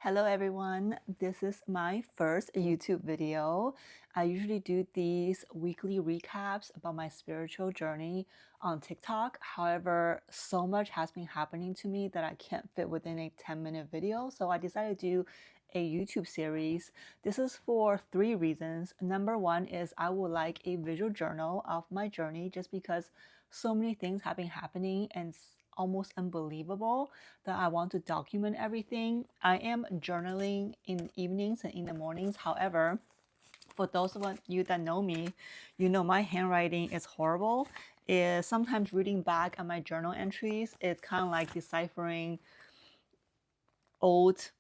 Hello everyone, this is my first YouTube video. I usually do these weekly recaps about my spiritual journey on TikTok. However, so much has been happening to me that I can't fit within a 10-minute video, so I decided to do a YouTube series. This is for 3 reasons. Number 1 is I would like a visual journal of my journey just because so many things have been happening and it's almost unbelievable that I want to document everything. I am journaling in the evenings and in the mornings. However, for those of you that know me, you know my handwriting is horrible. Sometimes reading back at my journal entries, it's kind of like deciphering old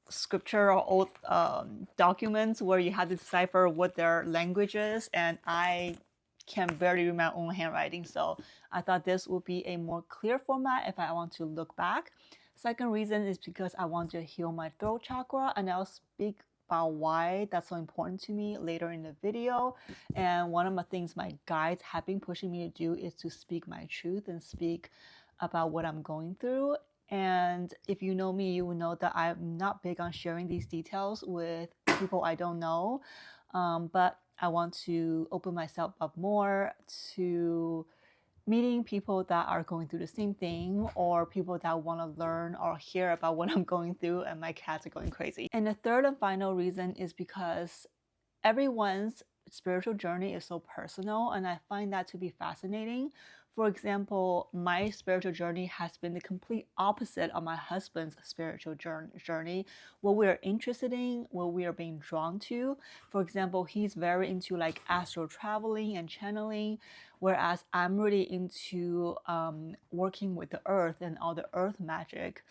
scripture or old documents where you have to decipher what their language is, and I can barely read my own handwriting. So I thought this would be a more clear format if I want to look back. Second reason is because I want to heal my throat chakra, and I'll speak about why that's so important to me later in the video. And one of the things my guides have been pushing me to do is to speak my truth and speak about what I'm going through. And if you know me, you will know that I'm not big on sharing these details with people I don't know. But I want to open myself up more to meeting people that are going through the same thing, or people that want to learn or hear about what I'm going through, and my cats are going crazy. And the third and final reason is because everyone's spiritual journey is so personal, and I find that to be fascinating. For example, my spiritual journey has been the complete opposite of my husband's spiritual journey. What we are interested in, what we are being drawn to. For example, he's very into like astral traveling and channeling, whereas I'm really into working with the earth and all the earth magic.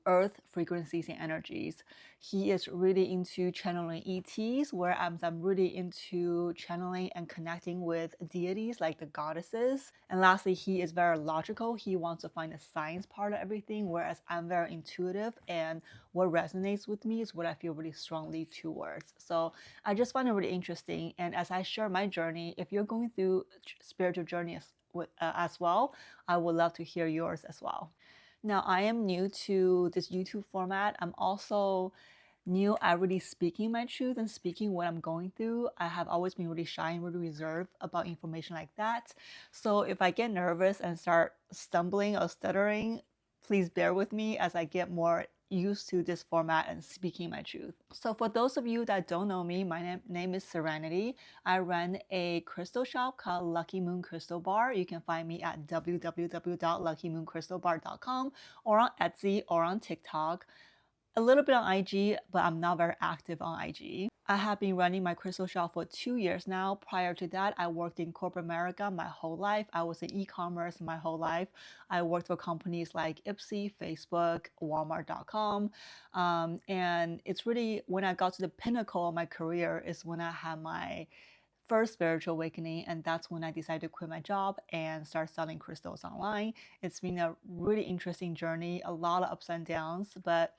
Earth frequencies and energies. He is really into channeling ETs, whereas I'm really into channeling and connecting with deities like the goddesses. And lastly, he is very logical. He wants to find the science part of everything, whereas I'm very intuitive, and what resonates with me is what I feel really strongly towards. So I just find it really interesting. And as I share my journey, if you're going through spiritual journey as well, I would love to hear yours as well. Now, I am new to this YouTube format. I'm also new at really speaking my truth and speaking what I'm going through. I have always been really shy and really reserved about information like that. So if I get nervous and start stumbling or stuttering, please bear with me as I get more used to this format and speaking my truth. So for those of you that don't know me, my name is Serenity. I run a crystal shop called Lucky Moon Crystal Bar. You can find me at www.luckymooncrystalbar.com or on Etsy or on TikTok. A little bit on IG, but I'm not very active on IG. I have been running my crystal shop for 2 years now. Prior to that, I worked in corporate America my whole life. I was in e-commerce my whole life. I worked for companies like Ipsy, Facebook, Walmart.com. And it's really when I got to the pinnacle of my career is when I had my first spiritual awakening, and that's when I decided to quit my job and start selling crystals online. It's been a really interesting journey, a lot of ups and downs, but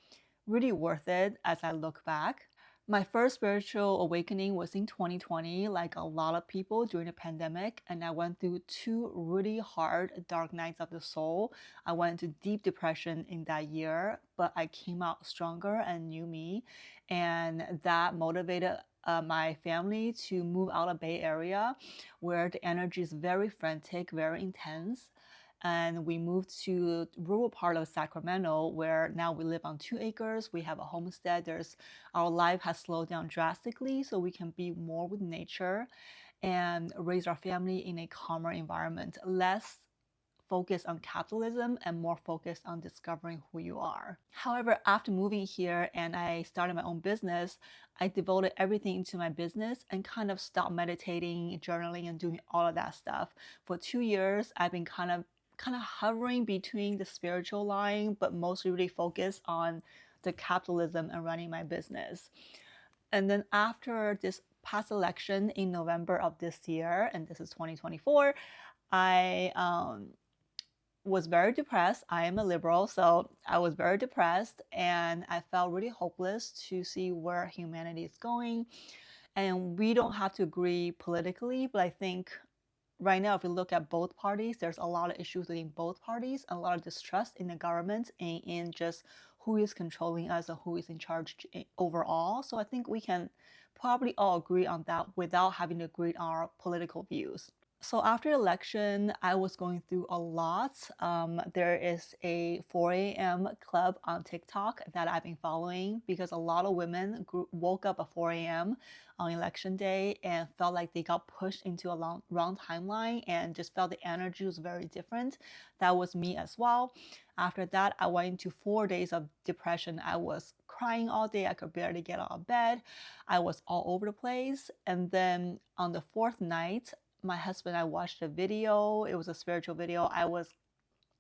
really worth it as I look back. My first spiritual awakening was in 2020, like a lot of people during the pandemic, and I went through 2 really hard dark nights of the soul. I went into deep depression in that year, but I came out stronger and knew me, and that motivated my family to move out of Bay Area, where the energy is very frantic, very intense. And we moved to rural part of Sacramento, where now we live on 2 acres. We have a homestead. Our life has slowed down drastically, so we can be more with nature and raise our family in a calmer environment, less focused on capitalism and more focused on discovering who you are. However, after moving here and I started my own business, I devoted everything into my business and kind of stopped meditating, journaling, and doing all of that stuff. For 2 years, I've been kind of hovering between the spiritual line, but mostly really focused on the capitalism and running my business. And then after this past election in November of this year, and this is 2024, I was very depressed. I am a liberal, so I was very depressed, and I felt really hopeless to see where humanity is going. And we don't have to agree politically, but I think right now, if you look at both parties, there's a lot of issues within both parties, a lot of distrust in the government and in just who is controlling us and who is in charge overall. So I think we can probably all agree on that without having to agree on our political views. So after election, I was going through a lot. There is a 4 a.m. club on TikTok that I've been following because a lot of women woke up at 4 a.m. on election day and felt like they got pushed into a wrong timeline and just felt the energy was very different. That was me as well. After that, I went into 4 days of depression. I was crying all day. I could barely get out of bed. I was all over the place. And then on the fourth night, my husband and I watched a video. It was a spiritual video. I was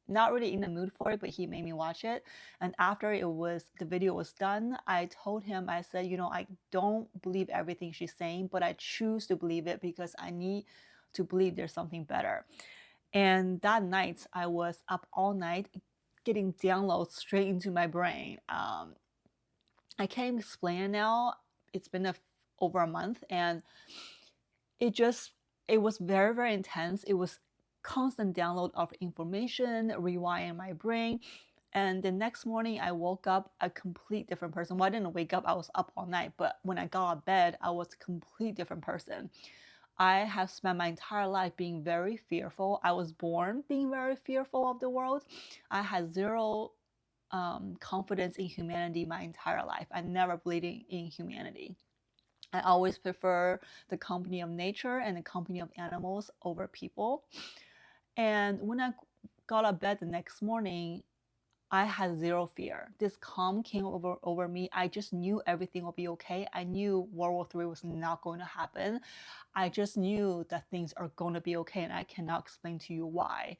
not really in the mood for it, but he made me watch it. And after the video was done, I told him, I said, I don't believe everything she's saying, but I choose to believe it because I need to believe there's something better. And that night, I was up all night getting downloads straight into my brain. I can't explain it now. It's been over a month, and it was very, very intense. It was constant download of information, rewiring my brain. And the next morning, I woke up a complete different person. Well, I didn't wake up, I was up all night. But when I got out of bed, I was a complete different person. I have spent my entire life being very fearful. I was born being very fearful of the world. I had zero confidence in humanity my entire life. I never believed in humanity. I always prefer the company of nature and the company of animals over people. And when I got out of bed the next morning, I had zero fear. This calm came over me. I just knew everything would be okay. I knew World War III was not going to happen. I just knew that things are going to be okay, and I cannot explain to you why.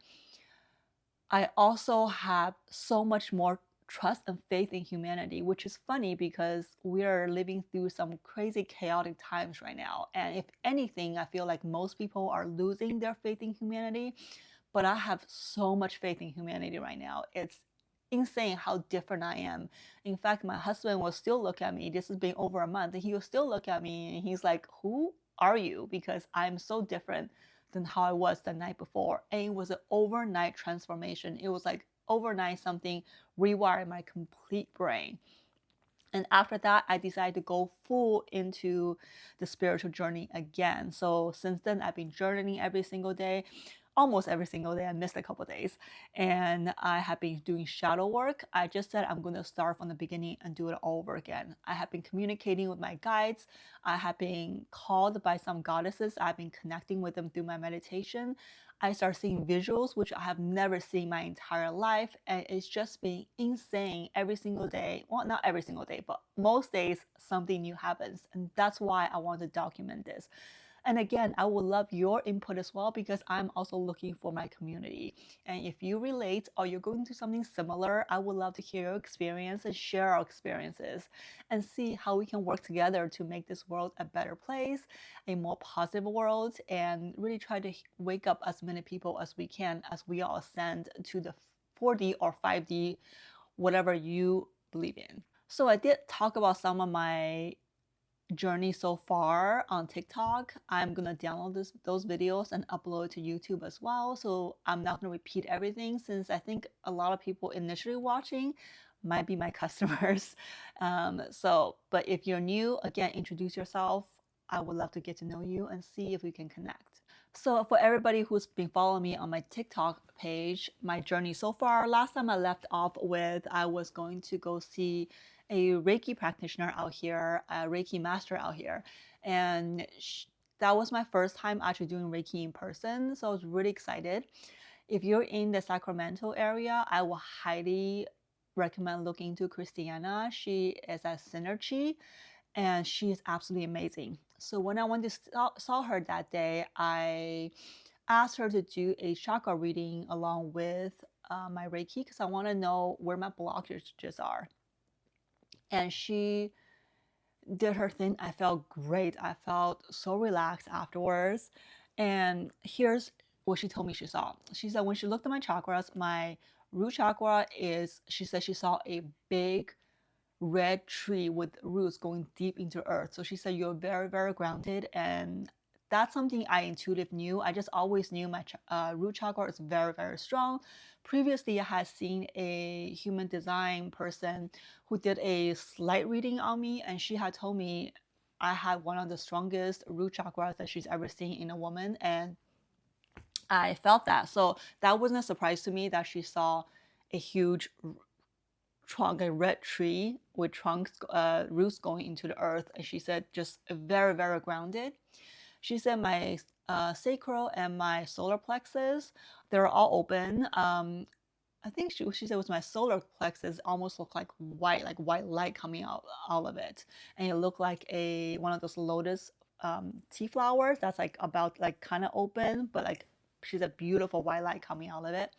I also have so much more trust and faith in humanity, which is funny because we are living through some crazy chaotic times right now. And if anything, I feel like most people are losing their faith in humanity, but I have so much faith in humanity right now. It's insane how different I am. In fact, my husband will still look at me. This has been over a month, and he will still look at me and he's like, "Who are you?" Because I'm so different than how I was the night before. And it was an overnight transformation. It was like overnight something rewired my complete brain. And after that, I decided to go full into the spiritual journey again. So since then, I've been journaling every single day. Almost every single day. I missed a couple of days. And I have been doing shadow work. I just said I'm going to start from the beginning and do it all over again. I have been communicating with my guides. I have been called by some goddesses. I've been connecting with them through my meditation. I start seeing visuals, which I have never seen my entire life. And it's just been insane every single day. Well, not every single day, but most days something new happens. And that's why I want to document this. And again, I would love your input as well because I'm also looking for my community. And if you relate or you're going through something similar, I would love to hear your experience and share our experiences and see how we can work together to make this world a better place, a more positive world, and really try to wake up as many people as we can as we all ascend to the 4D or 5D, whatever you believe in. So I did talk about some of my journey so far on TikTok. I'm gonna download those videos and upload to YouTube as well. So I'm not gonna repeat everything since I think a lot of people initially watching might be my customers. But if you're new, again, introduce yourself. I would love to get to know you and see if we can connect. So for everybody who's been following me on my TikTok page, my journey so far, last time I left off with I was going to go see a Reiki practitioner out here, a Reiki master out here. And that was my first time actually doing Reiki in person. So I was really excited. If you're in the Sacramento area, I will highly recommend looking into Christiana. She is a Synergy and she is absolutely amazing. So when I went to saw her that day, I asked her to do a chakra reading along with my Reiki because I want to know where my blockages are. And she did her thing. I felt great. I felt so relaxed afterwards. And here's what she told me she saw. She said when she looked at my chakras, my root chakra she said she saw a big red tree with roots going deep into earth. So she said you're very, very grounded and that's something I intuitively knew. I just always knew my root chakra is very, very strong. Previously, I had seen a human design person who did a slight reading on me, and she had told me I had one of the strongest root chakras that she's ever seen in a woman, and I felt that. So that wasn't a surprise to me that she saw a huge trunk, a red tree with trunks, roots going into the earth. And she said just very, very grounded. She said my sacral and my solar plexus, they're all open. I think she said it was my solar plexus almost looked like white light coming out of it, and it looked like one of those lotus tea flowers that's like about like kind of open, but like she's a beautiful white light coming out of it.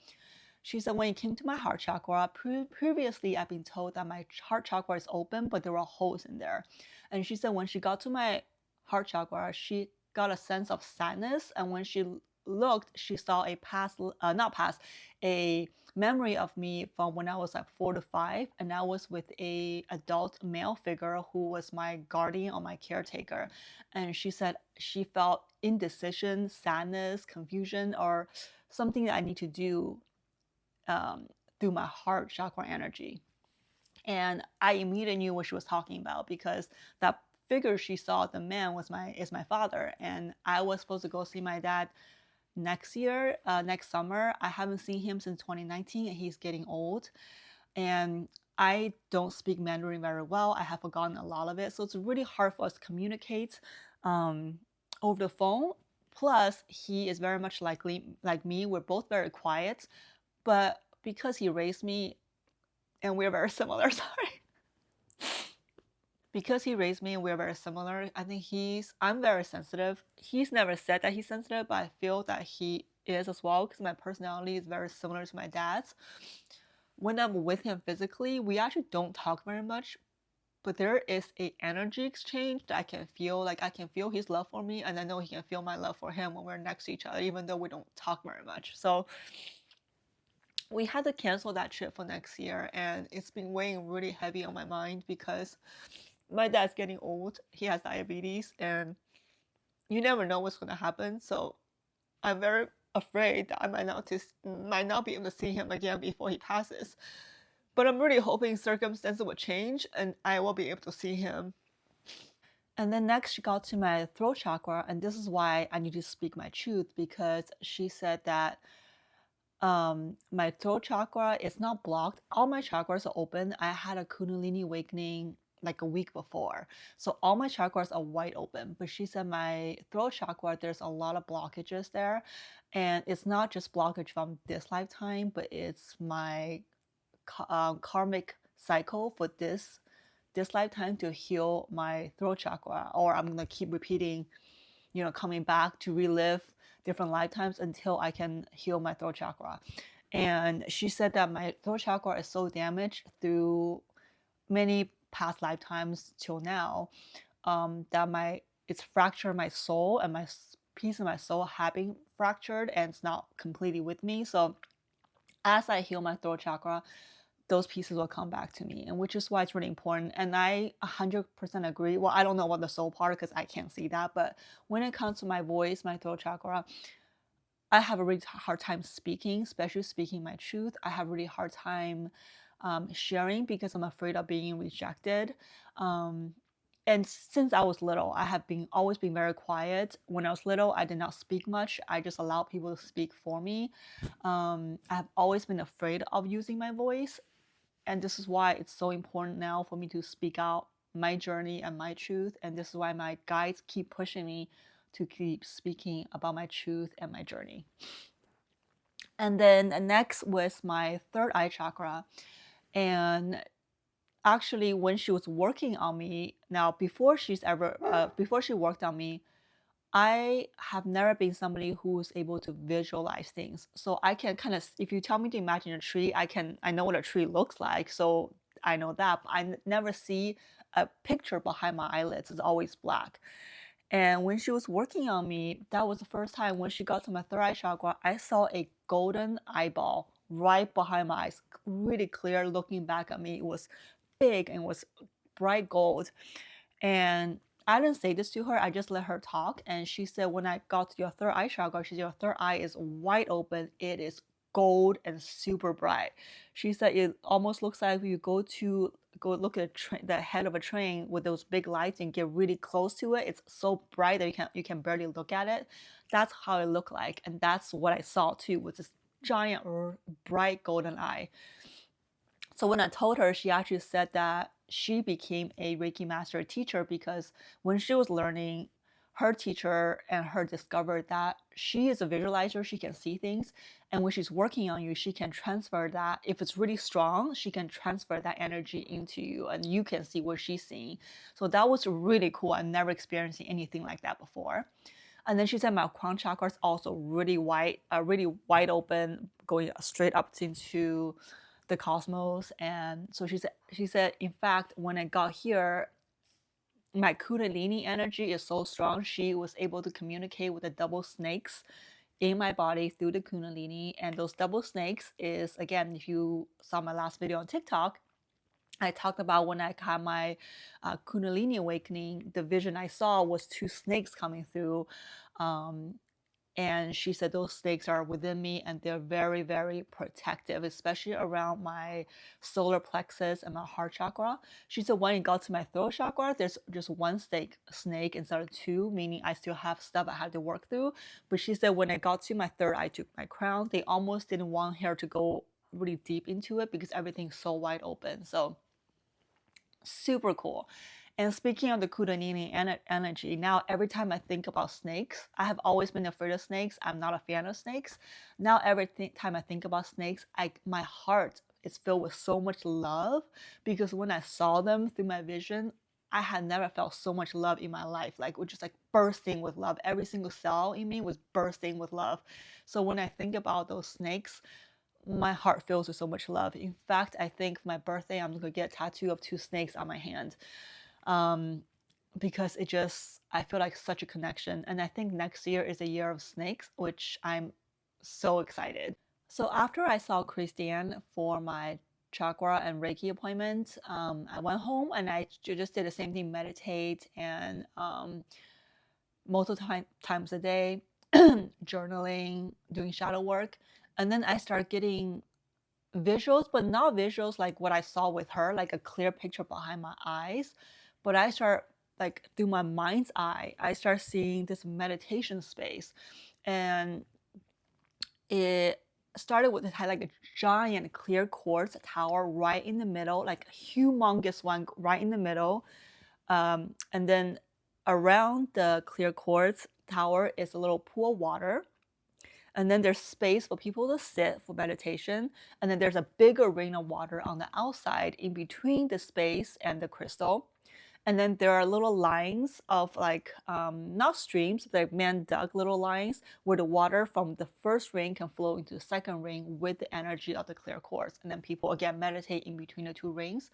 She said when it came to my heart chakra, previously I've been told that my heart chakra is open, but there were holes in there. And she said when she got to my heart chakra, she got a sense of sadness. And when she looked, she saw a memory of me from when I was like 4 to 5, and I was with a adult male figure who was my guardian or my caretaker. And she said she felt indecision, sadness, confusion, or something that I need to do through my heart chakra energy. And I immediately knew what she was talking about because that figure she saw, the man, is my father, and I was supposed to go see my dad next year, next summer. I haven't seen him since 2019, and he's getting old. And I don't speak Mandarin very well. I have forgotten a lot of it, so it's really hard for us to communicate over the phone. Plus, he is very much like me. We're both very quiet, but because he raised me and we're very similar, sorry. Because he raised me and we're very similar, I think I'm very sensitive. He's never said that he's sensitive, but I feel that he is as well because my personality is very similar to my dad's. When I'm with him physically, we actually don't talk very much, but there is a energy exchange that I can feel. Like I can feel his love for me, and I know he can feel my love for him when we're next to each other, even though we don't talk very much. So we had to cancel that trip for next year, and it's been weighing really heavy on my mind because my dad's getting old. He has diabetes, and you never know what's going to happen. So I'm very afraid that I might not be able to see him again before he passes. But I'm really hoping circumstances will change and I will be able to see him. And then next she got to my throat chakra, and this is why I need to speak my truth, because she said that my throat chakra is not blocked. All my chakras are open. I had a Kundalini awakening like a week before, so all my chakras are wide open. But she said my throat chakra, there's a lot of blockages there, and it's not just blockage from this lifetime, but it's my karmic cycle for this lifetime to heal my throat chakra, or I'm gonna keep repeating, coming back to relive different lifetimes until I can heal my throat chakra. And she said that my throat chakra is so damaged through many past lifetimes till now, that it's fractured my soul, and my piece of my soul have been fractured and it's not completely with me. So as I heal my throat chakra, those pieces will come back to me, and which is why it's really important. And I 100% agree. Well, I don't know about the soul part because I can't see that, but when it comes to my voice, my throat chakra, I have a really hard time speaking, especially speaking my truth. I have a really hard time sharing because I'm afraid of being rejected. And since I was little, I have always been very quiet. When I was little, I did not speak much. I just allowed people to speak for me. I have always been afraid of using my voice. And this is why it's so important now for me to speak out my journey and my truth. And this is why my guides keep pushing me to keep speaking about my truth and my journey. And then next was my third eye chakra. And actually, when she was working on me, now before she worked on me, I have never been somebody who's able to visualize things. So I can kind of, if you tell me to imagine a tree, I know what a tree looks like. So I know that, but I never see a picture behind my eyelids. It's always black. And when she was working on me, that was the first time when she got to my third eye chakra, I saw a golden eyeball right behind my eyes, really clear looking back at me. It was big and was bright gold. And I didn't say this to her, I just let her talk. And she said, when I got to your third eye chakra, she said, your third eye is wide open. It is gold and super bright. She said, it almost looks like you go look at the head of a train with those big lights and get really close to it. It's so bright that you can barely look at it. That's how it looked like. And that's what I saw too, with this giant bright golden eye. So when I told her, she actually said that she became a Reiki master teacher because when she was learning, her teacher and her discovered that she is a visualizer, she can see things. And when she's working on you, she can transfer that. If it's really strong, she can transfer that energy into you and you can see what she's seeing. So that was really cool. I've never experienced anything like that before. And then she said my crown chakra is also really wide open, going straight up into the cosmos. And so she said, in fact, when I got here, my kundalini energy is so strong. She was able to communicate with the double snakes in my body through the kundalini. And those double snakes is, again, if you saw my last video on TikTok, I talked about when I had my kundalini awakening, the vision I saw was two snakes coming through. And she said those snakes are within me and they're very, very protective, especially around my solar plexus and my heart chakra. She said when it got to my throat chakra, there's just one snake instead of two, meaning I still have stuff I had to work through. But she said when I got to my third eye, to my crown, they almost didn't want her to go really deep into it because everything's so wide open. So super cool. And speaking of the kundalini energy, now every time I think about snakes, I have always been afraid of snakes. I'm not a fan of snakes. Now every time I think about snakes, my heart is filled with so much love because when I saw them through my vision, I had never felt so much love in my life. Like, which is like bursting with love. Every single cell in me was bursting with love. So when I think about those snakes, my heart fills with so much love. In fact, I think for my birthday, I'm gonna get a tattoo of two snakes on my hand. Because I feel like such a connection. And I think next year is a year of snakes, which I'm so excited. So after I saw Christiane for my chakra and Reiki appointment, I went home and I just did the same thing, meditate and multiple times a day, journaling, doing shadow work. And then I started getting visuals, but not visuals like what I saw with her, like a clear picture behind my eyes. But I start, like, through my mind's eye, I start seeing this meditation space. And it started with, it had like a giant clear quartz tower right in the middle, like a humongous one right in the middle. And then around the clear quartz tower is a little pool of water. And then there's space for people to sit for meditation. And then there's a bigger ring of water on the outside in between the space and the crystal. And then there are little lines of like, not streams, but like man dug little lines where the water from the first ring can flow into the second ring with the energy of the clear quartz. And then people again meditate in between the two rings.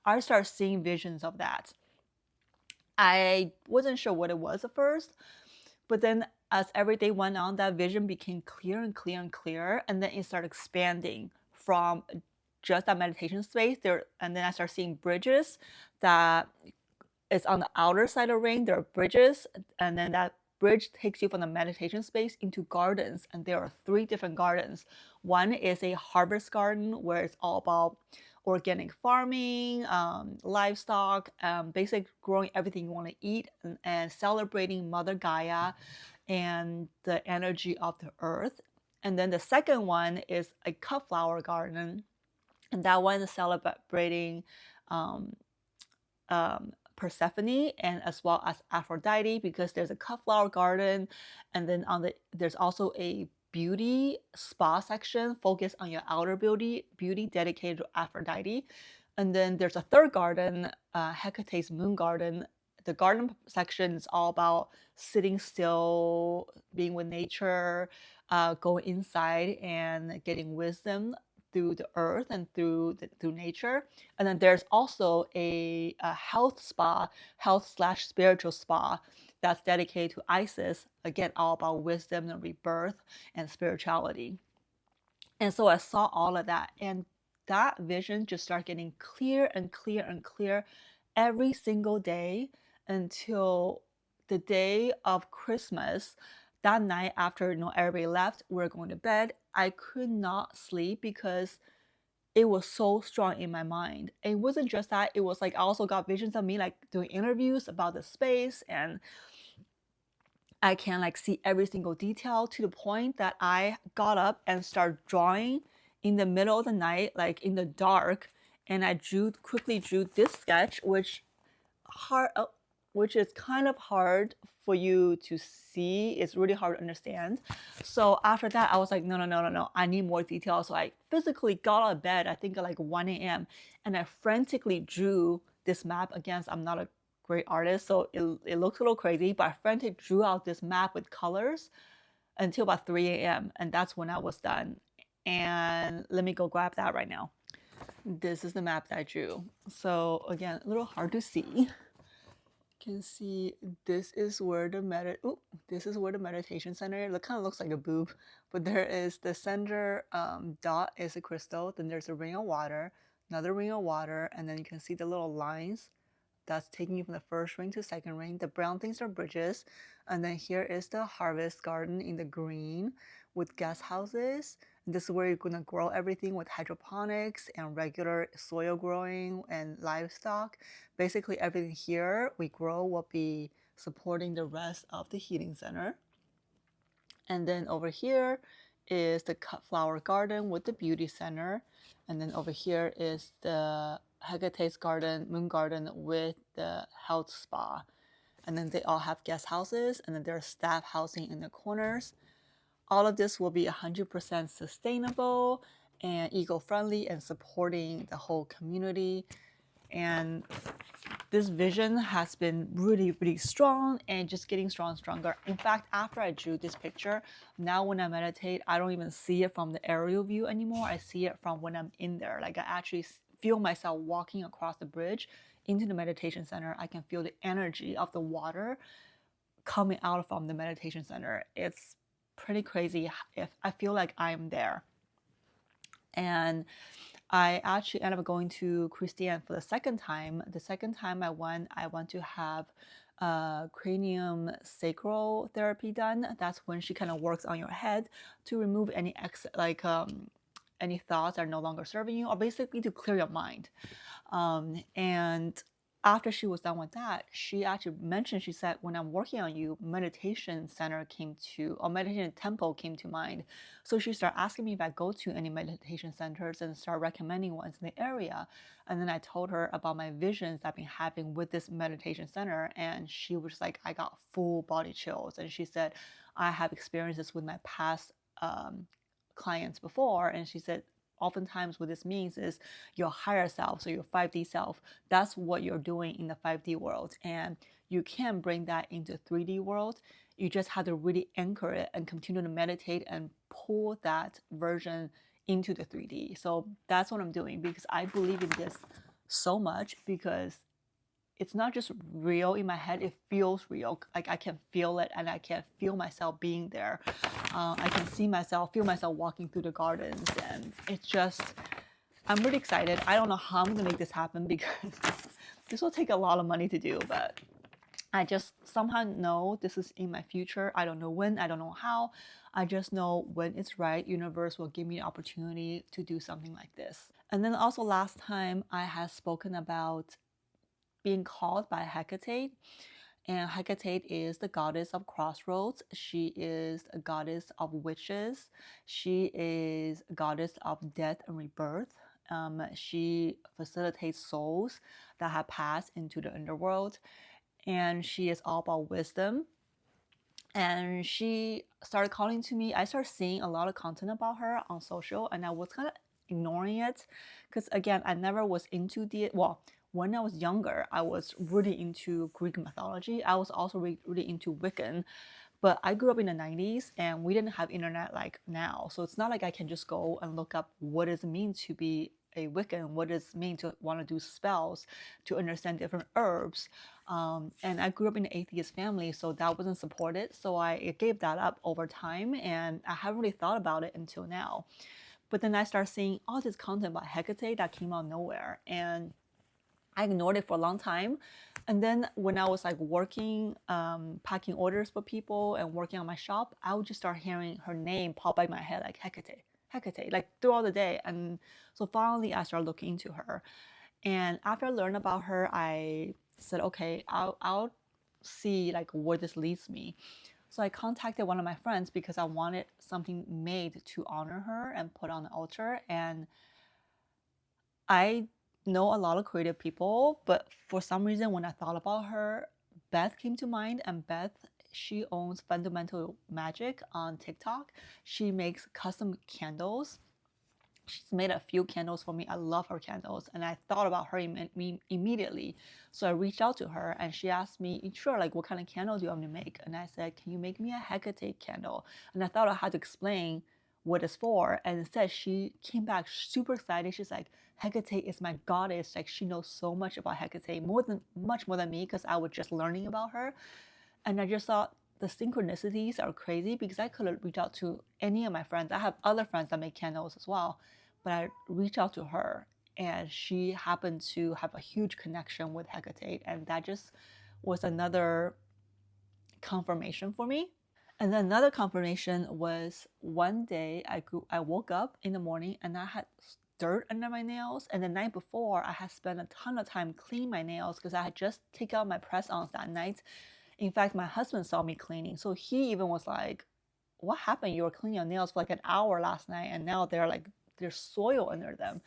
I start seeing visions of that. I wasn't sure what it was at first, but then as every day went on, that vision became clearer and clearer and clearer, and then it started expanding from just that meditation space there. And then I started seeing bridges that is on the outer side of the ring. There are bridges, and then that bridge takes you from the meditation space into gardens, and there are 3 different gardens. One is a harvest garden where it's all about organic farming, livestock, basically growing everything you want to eat, and celebrating Mother Gaia and the energy of the earth. And then the second one is a cut flower garden, and that one is celebrating Persephone and as well as Aphrodite, because there's a cut flower garden, and then there's also a beauty spa section focused on your outer beauty dedicated to Aphrodite. And then there's a third garden, Hecate's moon garden. The garden section is all about sitting still, being with nature, going inside and getting wisdom through the earth and through nature. And then there's also a health spa, health/spiritual spa, that's dedicated to Isis, again all about wisdom and rebirth and spirituality. And so I saw all of that, and that vision just started getting clear and clear and clear every single day until the day of Christmas. That night after everybody left, we were going to bed. I could not sleep because it was so strong in my mind. It wasn't just that, it was like I also got visions of me like doing interviews about the space, and I can like see every single detail to the point that I got up and started drawing in the middle of the night, like in the dark, and I quickly drew this sketch, which is kind of hard for you to see. It's really hard to understand. So after that, I was like, no, I need more detail. So I physically got out of bed, I think at like 1 a.m. and I frantically drew this map. Again, I'm not a great artist, so it looks a little crazy, but I frantically drew out this map with colors until about 3 a.m. and that's when I was done. And let me go grab that right now. This is the map that I drew. So again, a little hard to see. Can see this is where the meditation center. It kind of looks like a boob, but there is the center dot is a crystal. Then there's a ring of water, another ring of water, and then you can see the little lines that's taking you from the first ring to second ring. The brown things are bridges, and then here is the harvest garden in the green with guest houses. And this is where you're gonna grow everything with hydroponics and regular soil growing and livestock. Basically everything here we grow will be supporting the rest of the healing center. And then over here is the cut flower garden with the beauty center. And then over here is the Hecate's garden, moon garden with the health spa. And then they all have guest houses, and then there's staff housing in the corners. All of this will be 100% sustainable and eco-friendly and supporting the whole community. And this vision has been really, really strong and just getting stronger. In fact, after I drew this picture, now when I meditate, I don't even see it from the aerial view anymore. I see it from when I'm in there. Like I actually feel myself walking across the bridge into the meditation center. I can feel the energy of the water coming out from the meditation center. It's pretty crazy if I feel like I'm there. And I actually ended up going to Christiane for the second time. The second time I went to have cranium sacral therapy done. That's when she kind of works on your head to remove any any thoughts that are no longer serving you, or basically to clear your mind. And after she was done with that, she actually mentioned, she said, when I'm working on you, meditation temple came to mind. So she started asking me if I go to any meditation centers and start recommending ones in the area. And then I told her about my visions I've been having with this meditation center. And she was like, I got full body chills. And she said, I have experienced this with my past clients before. And she said, oftentimes what this means is your higher self, so your 5D self, that's what you're doing in the 5D world. And you can bring that into 3D world. You just have to really anchor it and continue to meditate and pull that version into the 3D. So that's what I'm doing, because I believe in this so much, because it's not just real in my head, it feels real. Like I can feel it, and I can feel myself being there. I can feel myself walking through the gardens, and it's just, I'm really excited. I don't know how I'm gonna make this happen, because this will take a lot of money to do, but I just somehow know this is in my future. I don't know when, I don't know how. I just know when it's right, universe will give me the opportunity to do something like this. And then also last time I had spoken about being called by Hecate. And Hecate is the goddess of crossroads. She is a goddess of witches. She is a goddess of death and rebirth. She facilitates souls that have passed into the underworld. And she is all about wisdom. And she started calling to me. I started seeing a lot of content about her on social, and I was kind of ignoring it, because again, I never was into when I was younger, I was really into Greek mythology. I was also really into Wiccan, but I grew up in the 90s and we didn't have internet like now. So it's not like I can just go and look up what does it mean to be a Wiccan, what does it mean to want to do spells, to understand different herbs. And I grew up in an atheist family, so that wasn't supported. So I gave that up over time, and I haven't really thought about it until now. But then I started seeing all this content about Hecate that came out of nowhere, and I ignored it for a long time. And then when I was like working, packing orders for people and working on my shop, I would just start hearing her name pop by my head, like Hecate, Hecate, like throughout the day. And so finally I started looking into her. And after I learned about her, I said, okay, I'll see like where this leads me. So I contacted one of my friends because I wanted something made to honor her and put on the altar. And I know a lot of creative people, but for some reason, when I thought about her, Beth came to mind. And Beth, she owns Fundamental Magic on TikTok. She makes custom candles. She's made a few candles for me. I love her candles. And I thought about her immediately. So I reached out to her and she asked me, sure, like what kind of candle do you want me to make? And I said, can you make me a Hecate candle? And I thought I had to explain what it's for. And instead she came back super excited. She's like, Hecate is my goddess. Like she knows so much about Hecate, much more than me, because I was just learning about her. And I just thought the synchronicities are crazy because I could have reached out to any of my friends. I have other friends that make candles as well, but I reached out to her and she happened to have a huge connection with Hecate. And that just was another confirmation for me. And then another confirmation was one day I woke up in the morning and I had dirt under my nails. And the night before, I had spent a ton of time cleaning my nails because I had just taken out my press-ons that night. In fact, my husband saw me cleaning. So he even was like, what happened? You were cleaning your nails for like an hour last night and now there's soil under them.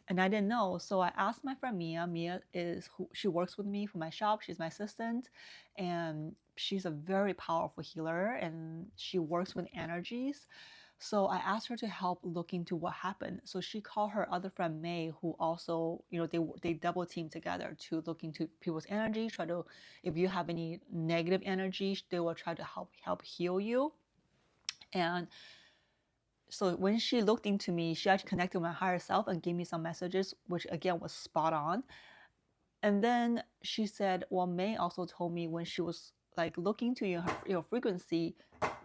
And I didn't know. So I asked my friend Mia. Mia is who she works with me for my shop. She's my assistant. And she's a very powerful healer and she works with energies. So I asked her to help look into what happened. So she called her other friend May, who also, they double team together to look into people's energy, try to, if you have any negative energy, they will try to help heal you. And so when she looked into me, she actually connected with my higher self and gave me some messages, which again was spot on. And then she said, well, May also told me when she was like looking to your frequency,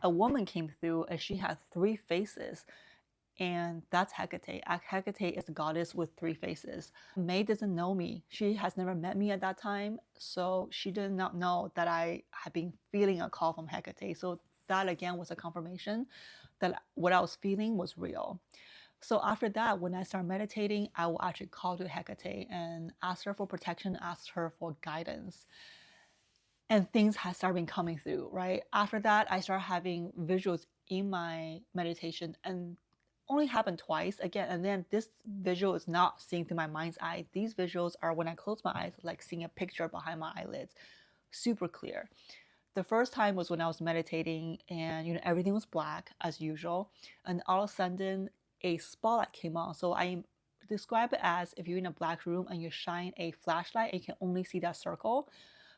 a woman came through and she had 3 faces. And that's Hecate. Hecate is a goddess with 3 faces. May doesn't know me. She has never met me at that time. So she did not know that I had been feeling a call from Hecate. So that again was a confirmation that what I was feeling was real. So after that, when I start meditating, I will actually call to Hecate and ask her for protection, ask her for guidance. And things have started coming through, right? After that, I start having visuals in my meditation and only happened twice again. And then this visual is not seeing through my mind's eye. These visuals are when I close my eyes, like seeing a picture behind my eyelids, super clear. The first time was when I was meditating and everything was black as usual. And all of a sudden a spotlight came on. So I describe it as if you're in a black room and you shine a flashlight and you can only see that circle.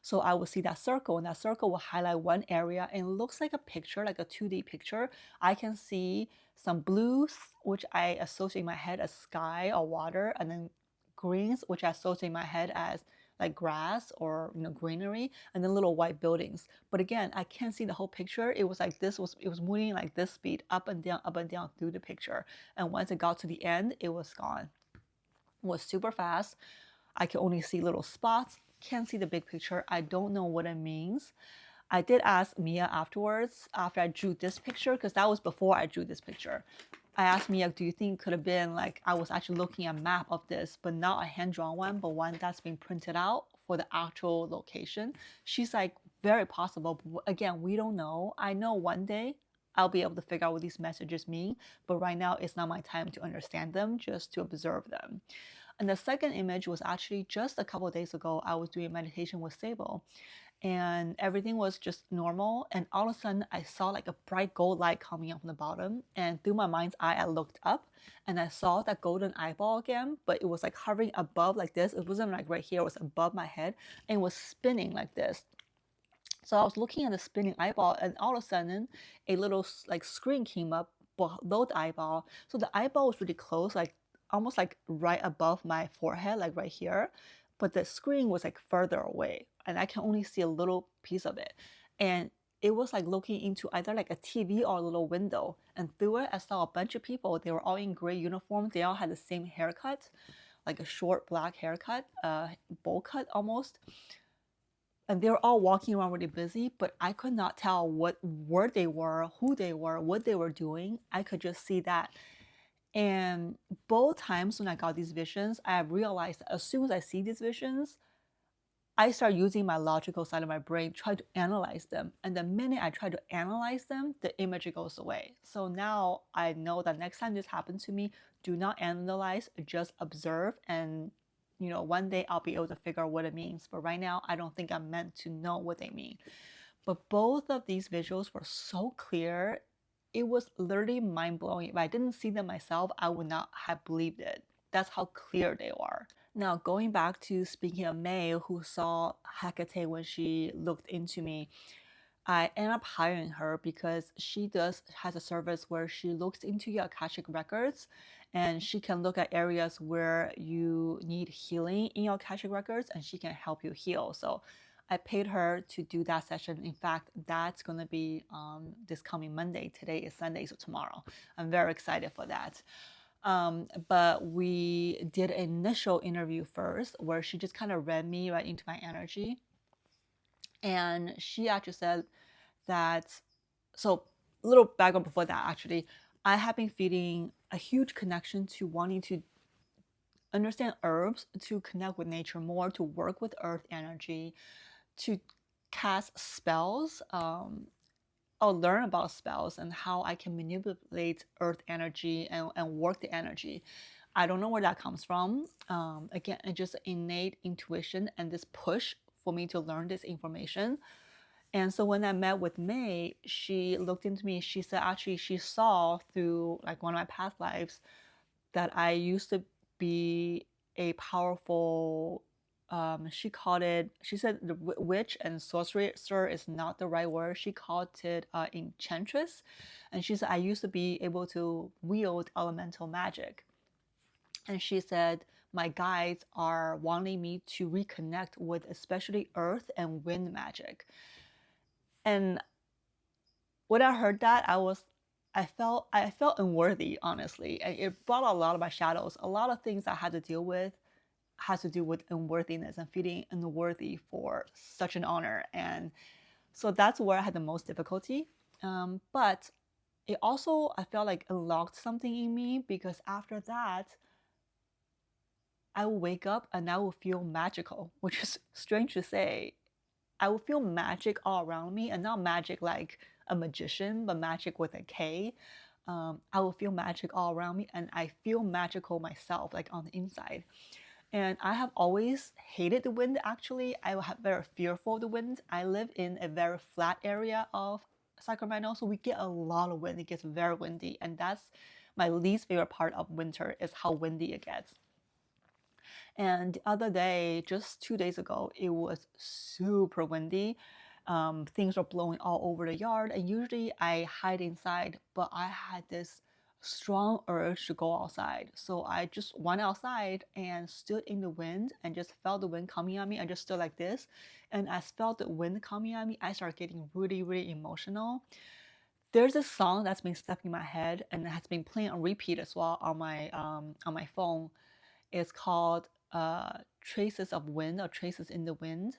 So I will see that circle and that circle will highlight one area and it looks like a picture, like a 2D picture. I can see some blues, which I associate in my head as sky or water, and then greens, which I associate in my head as like grass or greenery, and then little white buildings. But again, I can't see the whole picture. It was like it was moving like this speed up and down through the picture. And once it got to the end, it was gone. It was super fast. I can only see little spots, can't see the big picture. I don't know what it means. I did ask Mia afterwards, after I drew this picture, because that was before I drew this picture. I asked Mia, do you think it could have been like I was actually looking at a map of this, but not a hand-drawn one, but one that's been printed out for the actual location? She's like, very possible. But again, we don't know. I know one day I'll be able to figure out what these messages mean, but right now it's not my time to understand them, just to observe them. And the second image was actually just a couple of days ago. I was doing meditation with Sable and everything was just normal. And all of a sudden I saw like a bright gold light coming up from the bottom. And through my mind's eye, I looked up and I saw that golden eyeball again, but it was like hovering above like this. It wasn't like right here, it was above my head and it was spinning like this. So I was looking at the spinning eyeball and all of a sudden a little like screen came up below the eyeball. So the eyeball was really close, like almost like right above my forehead, like right here. But the screen was like further away and I can only see a little piece of it. And it was like looking into either like a TV or a little window. And through it, I saw a bunch of people. They were all in gray uniforms. They all had the same haircut, like a short black haircut, bowl cut almost. and they were all walking around really busy, but I could not tell where they were, who they were, what they were doing. I could just see that. And both times when I got these visions, I realized that as soon as I see these visions, I start using my logical side of my brain, try to analyze them. And the minute I try to analyze them, the image goes away. So now I know that next time this happens to me, do not analyze, just observe. And, one day I'll be able to figure out what it means. But right now, I don't think I'm meant to know what they mean. But both of these visuals were so clear. It was literally mind blowing. If I didn't see them myself, I would not have believed it. That's how clear they were. Now, going back to speaking of May, who saw Hecate when she looked into me, I ended up hiring her because she has a service where she looks into your Akashic records, and she can look at areas where you need healing in your Akashic records, and she can help you heal. So I paid her to do that session. In fact, that's going to be this coming Monday. Today is Sunday, so tomorrow. I'm very excited for that. But we did an initial interview first where she just kind of read me right into my energy. And she actually said that, so a little background before that, actually, I have been feeling a huge connection to wanting to understand herbs, to connect with nature more, to work with earth energy, to cast spells, or learn about spells and how I can manipulate earth energy and work the energy. I don't know where that comes from. Again, it's just innate intuition and this push for me to learn this information. And so when I met with May, she looked into me. She said actually she saw through like one of my past lives that I used to be a powerful, she said the witch and sorcerer is not the right word. She called it enchantress. And she said I used to be able to wield elemental magic. And she said my guides are wanting me to reconnect with especially earth and wind magic. And when I heard that, I felt unworthy, honestly. And it brought a lot of my shadows. A lot of things I had to deal with has to do with unworthiness and feeling unworthy for such an honor. And so that's where I had the most difficulty. But it also, I felt like unlocked something in me because after that, I will wake up and I will feel magical, which is strange to say. I will feel magic all around me, and not magic like a magician, but magic with a K. I will feel magic all around me, and I feel magical myself, like on the inside. And I have always hated the wind, actually. I have very fearful of the wind. I live in a very flat area of Sacramento, so we get a lot of wind. It gets very windy, and that's my least favorite part of winter is how windy it gets. And the other day, just 2 days ago, it was super windy. Things were blowing all over the yard, and usually I hide inside, but I had this strong urge to go outside. So I just went outside and stood in the wind and just felt the wind coming at me. I just stood like this. And as I felt the wind coming at me, I started getting really, really emotional. There's a song that's been stuck in my head and it has been playing on repeat as well on my phone. It's called Traces of Wind or Traces in the Wind.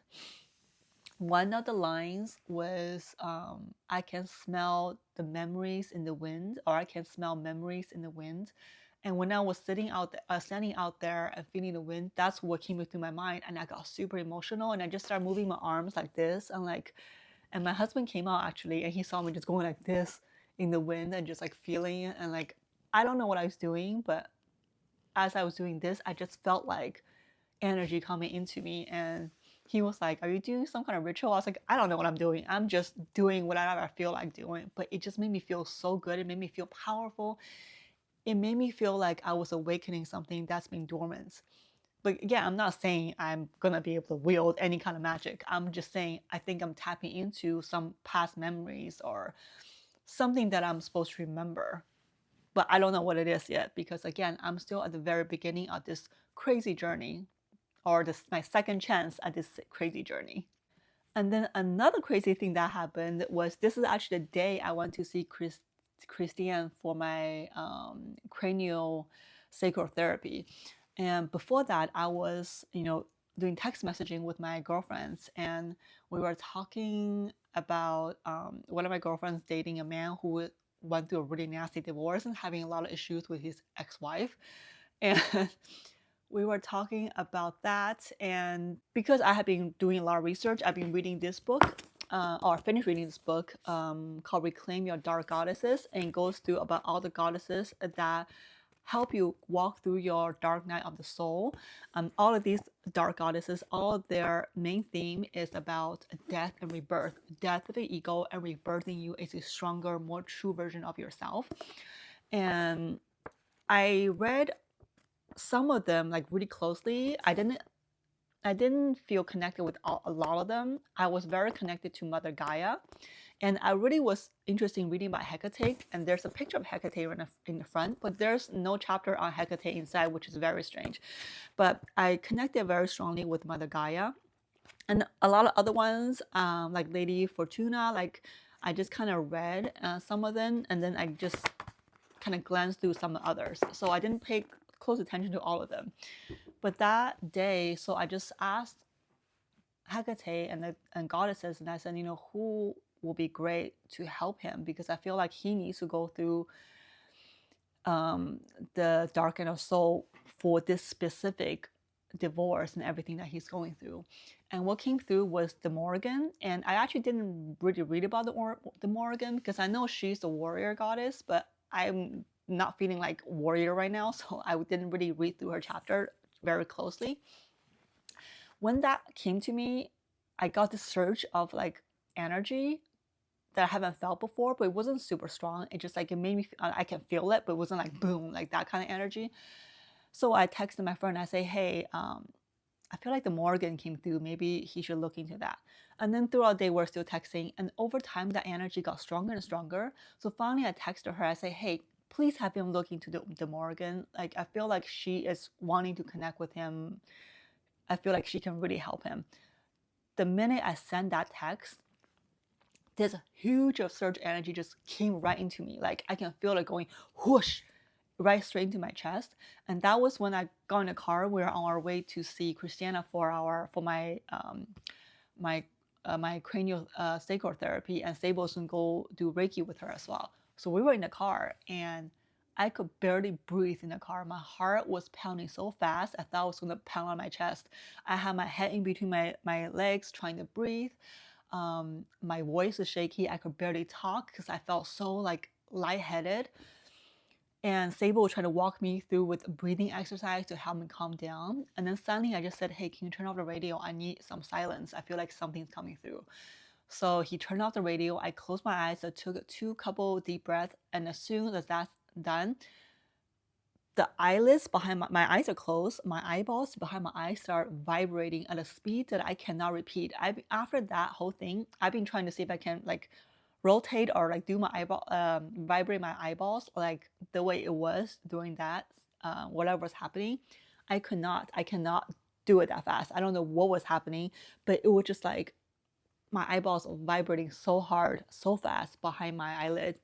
One of the lines was, I can smell the memories in the wind, or I can smell memories in the wind. And when I was standing out there and feeling the wind, that's what came through my mind. And I got super emotional and I just started moving my arms like this. And my husband came out actually, and he saw me just going like this in the wind and just like feeling it. And like, I don't know what I was doing, but as I was doing this, I just felt like energy coming into me. And he was like, are you doing some kind of ritual? I was like, I don't know what I'm doing. I'm just doing whatever I feel like doing. But it just made me feel so good. It made me feel powerful. It made me feel like I was awakening something that's been dormant. But again, I'm not saying I'm going to be able to wield any kind of magic. I'm just saying I think I'm tapping into some past memories or something that I'm supposed to remember. But I don't know what it is yet because, again, I'm still at the very beginning of this crazy journey, or this my second chance at this crazy journey. And then another crazy thing that happened was, this is actually the day I went to see Christiane for my cranial sacral therapy. And before that, I was, doing text messaging with my girlfriends, and we were talking about one of my girlfriends dating a man who went through a really nasty divorce and having a lot of issues with his ex-wife. And we were talking about that. And because I have been doing a lot of research, I've been reading this book, or finished reading this book, called Reclaim Your Dark Goddesses, and it goes through about all the goddesses that help you walk through your dark night of the soul. All of these dark goddesses, all of their main theme is about death and rebirth, death of the ego and rebirthing you as a stronger, more true version of yourself. And I read some of them like really closely. I didn't feel connected with a lot of them. I was very connected to Mother Gaia. And I really was interested in reading about Hecate, and there's a picture of Hecate in the front, but there's no chapter on Hecate inside, which is very strange. But I connected very strongly with Mother Gaia. And a lot of other ones, like Lady Fortuna, like I just kind of read some of them, and then I just kind of glanced through some of the others. So I didn't pay close attention to all of them. But that day, so I just asked Hecate and goddesses, and I said, who will be great to help him, because I feel like he needs to go through the dark night of soul for this specific divorce and everything that he's going through. And what came through was the Morrigan, and I actually didn't really read about the Morrigan because I know she's the warrior goddess, but I'm not feeling like warrior right now, so I didn't really read through her chapter very closely. When that came to me, I got this surge of like energy that I haven't felt before, but it wasn't super strong. It just like it made me, I can feel it, but it wasn't like boom, like that kind of energy. So I texted my friend. I say, hey, I feel like the Morgan came through. Maybe he should look into that. And then throughout the day, we're still texting. And over time, that energy got stronger and stronger. So finally, I texted her. I say, hey, please have him look into the Morgan. Like, I feel like she is wanting to connect with him. I feel like she can really help him. The minute I sent that text, this huge surge energy just came right into me. Like I can feel it going whoosh right straight into my chest. And that was when I got in the car. We were on our way to see Christiana for my my cranial sacral therapy, and Sable was gonna go do Reiki with her as well. So we were in the car, and I could barely breathe in the car. My heart was pounding so fast, I thought it was gonna pound on my chest. I had my head in between my legs trying to breathe. My voice is shaky. I could barely talk because I felt so like lightheaded. And Sable was trying to walk me through with a breathing exercise to help me calm down. And then suddenly I just said, hey, can you turn off the radio? I need some silence. I feel like something's coming through. So he turned off the radio. I closed my eyes. I took two couple deep breaths. And as soon as that's done, the eyelids behind my eyes are closed. My eyeballs behind my eyes start vibrating at a speed that I cannot repeat. After that whole thing, I've been trying to see if I can like rotate or like do my eyeball, vibrate my eyeballs like the way it was during that, whatever was happening. I cannot do it that fast. I don't know what was happening, but it was just like my eyeballs vibrating so hard, so fast behind my eyelid.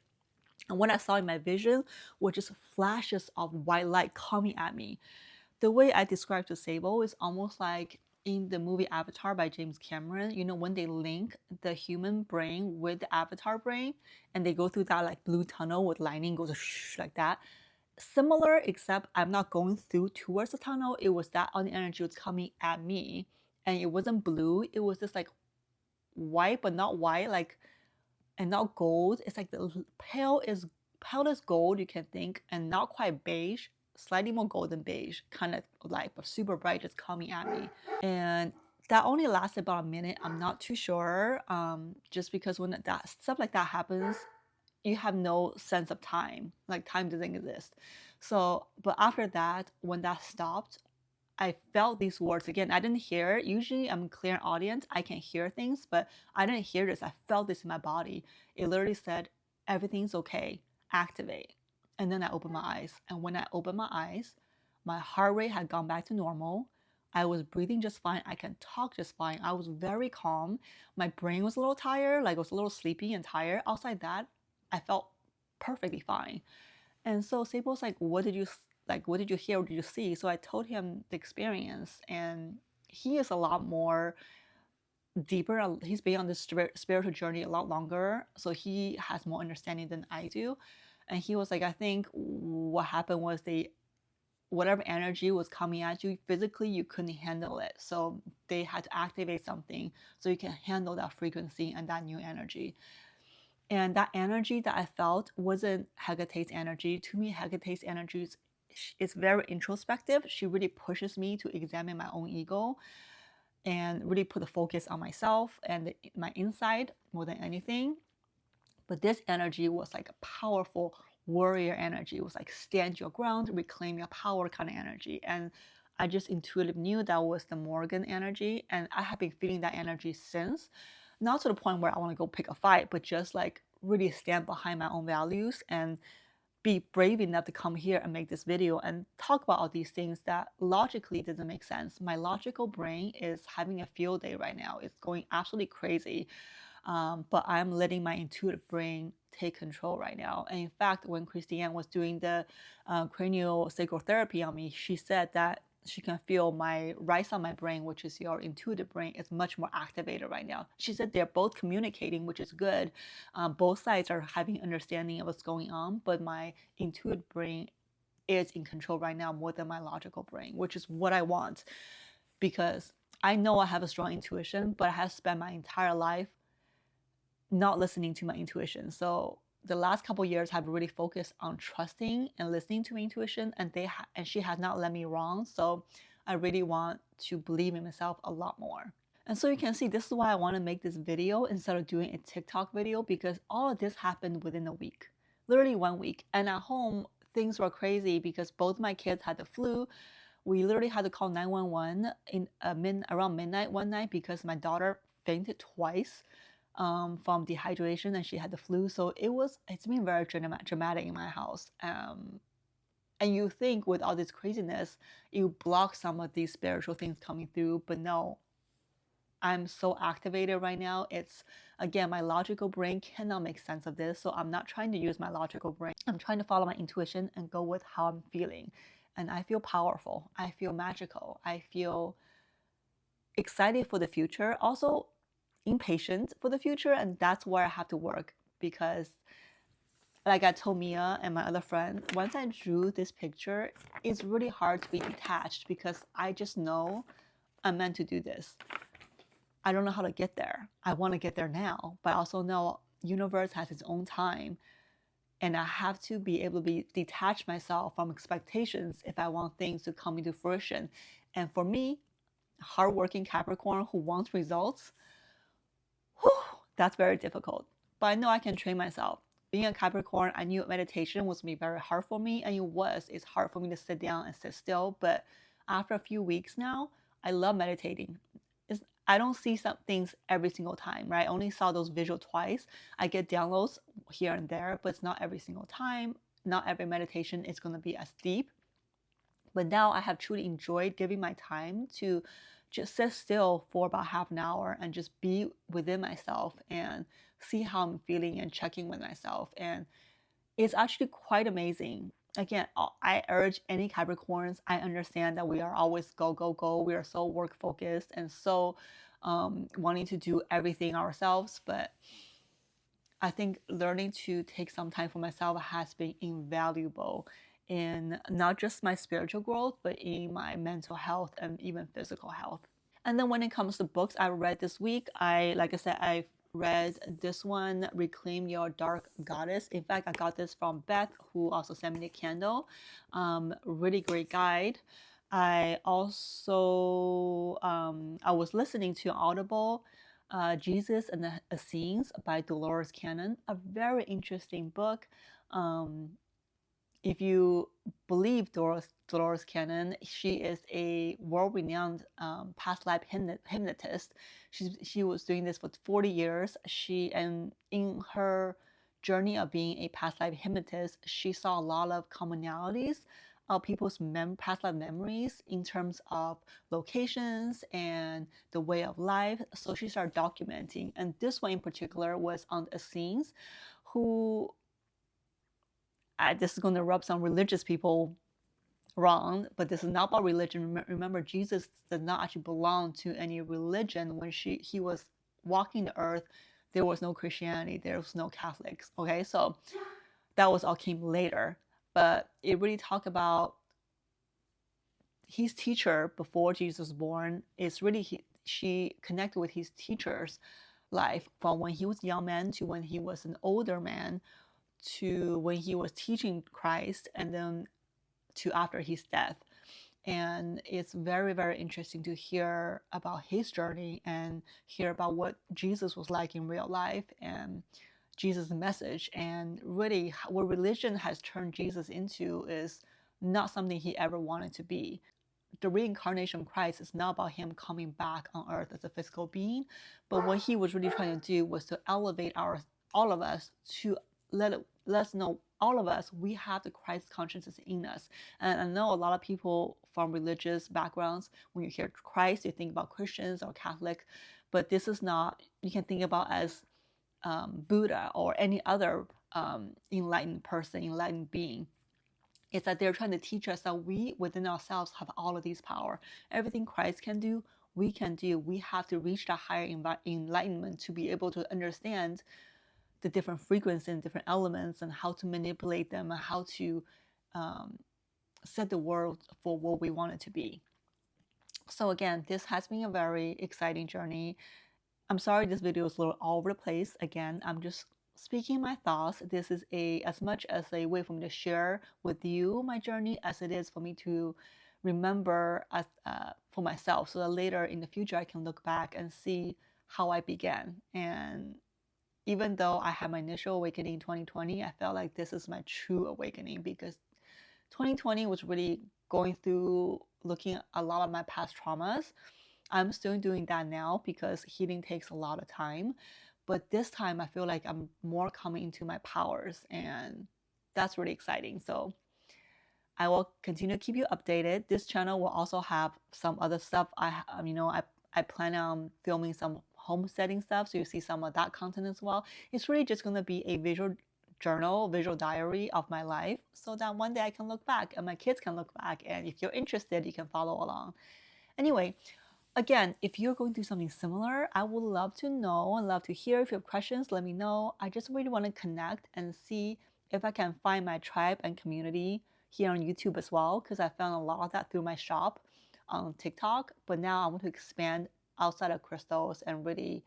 And what I saw in my vision were just flashes of white light coming at me. The way I described to Sable is almost like in the movie Avatar by James Cameron, when they link the human brain with the avatar brain and they go through that like blue tunnel with lightning goes shh like that. Similar, except I'm not going through towards the tunnel. It was that all the energy was coming at me, and it wasn't blue. It was just like white, but not white, like, and not gold. It's like the palest gold you can think, and not quite beige, slightly more golden beige, kind of like, but super bright, just coming at me. And that only lasted about a minute. I'm not too sure. Just because when that stuff like that happens, you have no sense of time. Like time doesn't exist. So, but after that, when that stopped, I felt these words again. I didn't hear it. Usually I'm a clear audience. I can hear things, but I didn't hear this. I felt this in my body. It literally said, everything's okay, activate. And then I opened my eyes. And when I opened my eyes, my heart rate had gone back to normal. I was breathing just fine. I can talk just fine. I was very calm. My brain was a little tired, like I was a little sleepy and tired. Outside that, I felt perfectly fine. And so Sable's like, what did you hear? What did you see? So I told him the experience, and he is a lot more deeper. He's been on this spiritual journey a lot longer, so he has more understanding than I do. And he was like, I think what happened was whatever energy was coming at you physically, you couldn't handle it, so they had to activate something so you can handle that frequency and that new energy. And that energy that I felt wasn't Hecate's energy. To me, Hecate's energy is very introspective. She really pushes me to examine my own ego and really put the focus on myself and my inside more than anything. But this energy was like a powerful warrior energy. It was like stand your ground, reclaim your power kind of energy. And I just intuitively knew that was the Morgan energy. And I have been feeling that energy since. Not to the point where I want to go pick a fight, but just like really stand behind my own values and be brave enough to come here and make this video and talk about all these things that logically doesn't make sense. My logical brain is having a field day right now. It's going absolutely crazy. But I'm letting my intuitive brain take control right now. And in fact, when Christiane was doing the cranial sacral therapy on me, she said that she can feel my right side of my brain, which is your intuitive brain, is much more activated right now. She said they're both communicating, which is good. Both sides are having understanding of what's going on, but my intuitive brain is in control right now more than my logical brain, which is what I want, because I know I have a strong intuition, but I have spent my entire life not listening to my intuition. So the last couple years have really focused on trusting and listening to my intuition, and she has not led me wrong. So I really want to believe in myself a lot more. And so you can see, this is why I want to make this video instead of doing a TikTok video, because all of this happened within a week, literally 1 week. And at home, things were crazy because both my kids had the flu. We literally had to call 911 around midnight one night because my daughter fainted twice from dehydration, and she had the flu. So it's been very dramatic in my house. And you think with all this craziness, you block some of these spiritual things coming through, but no, I'm so activated right now. It's, again, my logical brain cannot make sense of this. So I'm not trying to use my logical brain. I'm trying to follow my intuition and go with how I'm feeling. And I feel powerful. I feel magical. I feel excited for the future. Also impatient for the future, and that's where I have to work, because like I told Mia and my other friend, once I drew this picture, it's really hard to be detached because I just know I'm meant to do this. I don't know how to get there. I want to get there now, but I also know universe has its own time, and I have to be able to detach myself from expectations if I want things to come into fruition. And for me, hardworking Capricorn who wants results, that's very difficult. But I know I can train myself. Being a Capricorn, I knew meditation was going to be very hard for me, and it's hard for me to sit down and sit still. But after a few weeks now, I love meditating. I don't see some things every single time, right? I only saw those visual twice. I get downloads here and there, but it's not every single time. Not every meditation is going to be as deep. But now I have truly enjoyed giving my time to just sit still for about half an hour and just be within myself and see how I'm feeling and checking with myself. And it's actually quite amazing. Again, I urge any Capricorns, I understand that we are always go, go, go. We are so work focused and so wanting to do everything ourselves. But I think learning to take some time for myself has been invaluable in not just my spiritual growth, but in my mental health and even physical health. And then when it comes to books I read this week, like I said, I read this one, Reclaim Your Dark Goddess. In fact, I got this from Beth, who also sent me a candle. Really great guide. I also, I was listening to Audible, Jesus and the Essenes by Dolores Cannon, a very interesting book. If you believe Dolores Cannon, she is a world-renowned past life hypnotist. She was doing this for 40 years. And in her journey of being a past life hypnotist, she saw a lot of commonalities of people's past life memories in terms of locations and the way of life. So she started documenting. And this one in particular was on the Essenes, who this is going to rub some religious people wrong, but this is not about religion. Remember, Jesus does not actually belong to any religion. When he was walking the earth, there was no Christianity, there was no Catholics. Okay, so that was all came later, but it really talked about his teacher before Jesus was born. It's really she connected with his teacher's life from when he was a young man to when he was an older man to when he was teaching Christ, and then to after his death. And it's very, very interesting to hear about his journey and hear about what Jesus was like in real life and Jesus' message. And really, what religion has turned Jesus into is not something he ever wanted to be. The reincarnation of Christ is not about him coming back on earth as a physical being, but what he was really trying to do was to elevate all of us to let us know, all of us, we have the Christ consciousness in us. And I know a lot of people from religious backgrounds, when you hear Christ, you think about Christians or Catholic, but this is not, you can think about as Buddha or any other enlightened person, enlightened being. It's that they're trying to teach us that we within ourselves have all of these power. Everything Christ can do, we can do. We have to reach that higher enlightenment to be able to understand the different frequencies and different elements and how to manipulate them and how to set the world for what we want it to be. So again, this has been a very exciting journey. I'm sorry this video is a little all over the place. Again, I'm just speaking my thoughts. This is as much as a way for me to share with you my journey as it is for me to remember as for myself, so that later in the future I can look back and see how I began. And even though I had my initial awakening in 2020, I felt like this is my true awakening, because 2020 was really going through looking at a lot of my past traumas. I'm still doing that now because healing takes a lot of time. But this time I feel like I'm more coming into my powers, and that's really exciting. So I will continue to keep you updated. This channel will also have some other stuff. I plan on filming some homesteading stuff, so you see some of that content as well. It's really just going to be a visual journal, visual diary of my life, so that one day I can look back and my kids can look back, and if you're interested, you can follow along. Anyway, again, if you're going through something similar, I would love to know and love to hear. If you have questions, let me know. I just really want to connect and see if I can find my tribe and community here on YouTube as well, because I found a lot of that through my shop on TikTok. But now I want to expand outside of crystals and really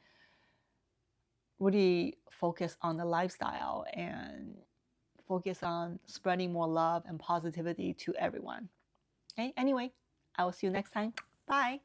focus on the lifestyle and focus on spreading more love and positivity to everyone. Okay, anyway, I will see you next time. Bye.